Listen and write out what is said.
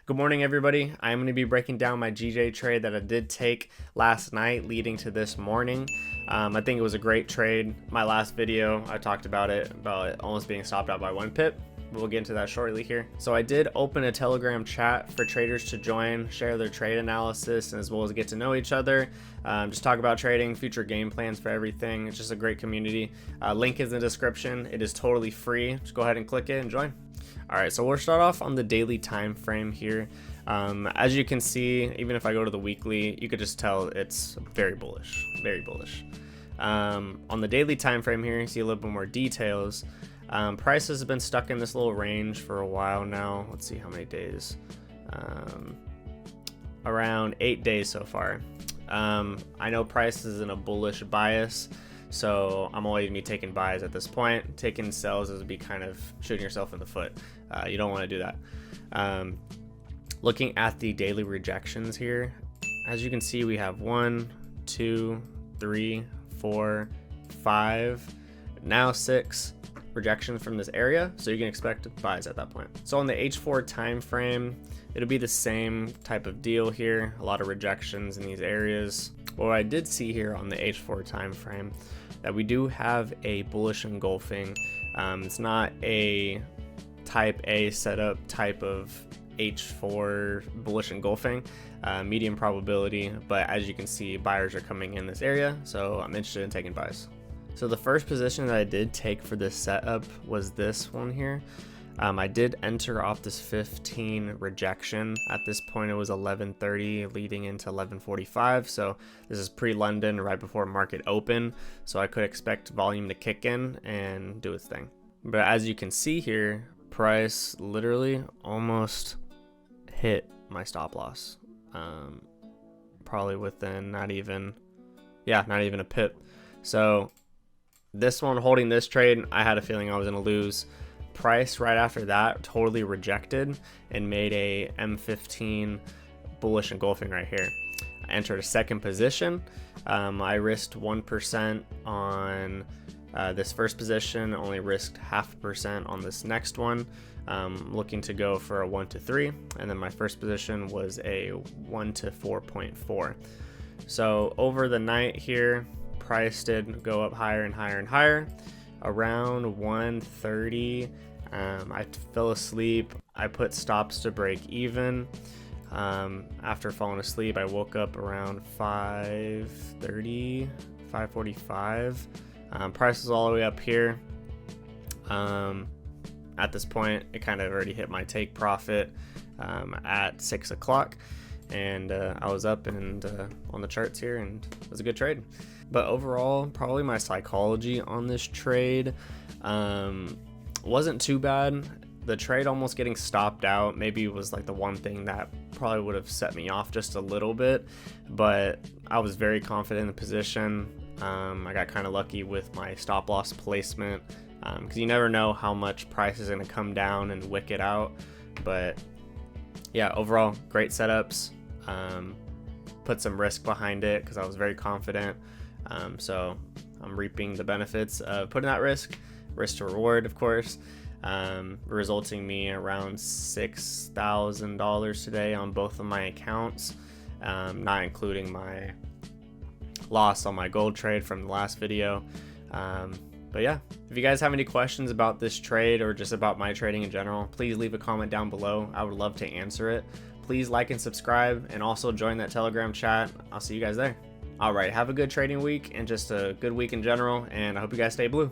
Good morning, everybody. I'm going to be breaking down my GJ trade that I did take last night leading to this morning. I think it was a great trade. My last video, I talked about it almost being stopped out by 1 pip. We'll get into that shortly here. So I did open a Telegram chat for traders to join, share their trade analysis, as well as get to know each other. Just talk about trading, future game plans for everything. It's just a great community. Link is in the description. It is totally free. Just go ahead and click it and join. All right, so we'll start off on the daily time frame here. As you can see, even if I go to the weekly, you could just tell it's very bullish, very bullish. On the daily time frame here, you see a little bit more details. Prices have been stuck in this little range for a while now. Let's see how many days. Around 8 days so far. I know price is in a bullish bias, so I'm always gonna be taking buys at this point. Taking sells would be kind of shooting yourself in the foot. You don't want to do that. Looking at the daily rejections here, as you can see, we have 1, 2, 3, 4, 5, now 6 rejections from this area, so you can expect buys at that point. So on the H4 time frame, it'll be the same type of deal here. A lot of rejections in these areas. What I did see here on the H4 time frame, that we do have a bullish engulfing. It's not a type A setup type of H4 bullish engulfing, medium probability, but as you can see, buyers are coming in this area, so I'm interested in taking buys. So the first position that I did take for this setup was this one here. I did enter off this 15 rejection. At this point it was 11:30 leading into 11:45, so this is pre-London, right before market open, so I could expect volume to kick in and do its thing. But as you can see here, price literally almost hit my stop loss, probably within not even a pip. So this one, holding this trade, I had a feeling I was gonna lose. Price right after that totally rejected and made a M15 bullish engulfing right here. I entered a second position. I risked 1% on this first position, only risked 0.5% on this next one. Looking to go for a 1 to 3, and then my first position was a 1 to 4.4. So over the night here, price did go up higher and higher and higher. Around 1:30, I fell asleep. I put stops to break even. After falling asleep, I woke up around 5:30, 5:45. Price is all the way up here. At this point, it kind of already hit my take profit at 6 o'clock, and I was up and on the charts here, and it was a good trade. But overall, probably my psychology on this trade wasn't too bad. The trade almost getting stopped out maybe was like the one thing that probably would have set me off just a little bit, but I was very confident in the position. I got kind of lucky with my stop loss placement, because you never know how much price is going to come down and wick it out. But yeah, overall, great setups. Put some risk behind it because I was very confident. So I'm reaping the benefits of putting that risk to reward, of course, resulting me around $6,000 today on both of my accounts, not including my loss on my gold trade from the last video. But yeah, if you guys have any questions about this trade or just about my trading in general, please leave a comment down below. I would love to answer it. Please like and subscribe, and also join that Telegram chat. I'll see you guys there. All right, have a good trading week and just a good week in general, and I hope you guys stay blue.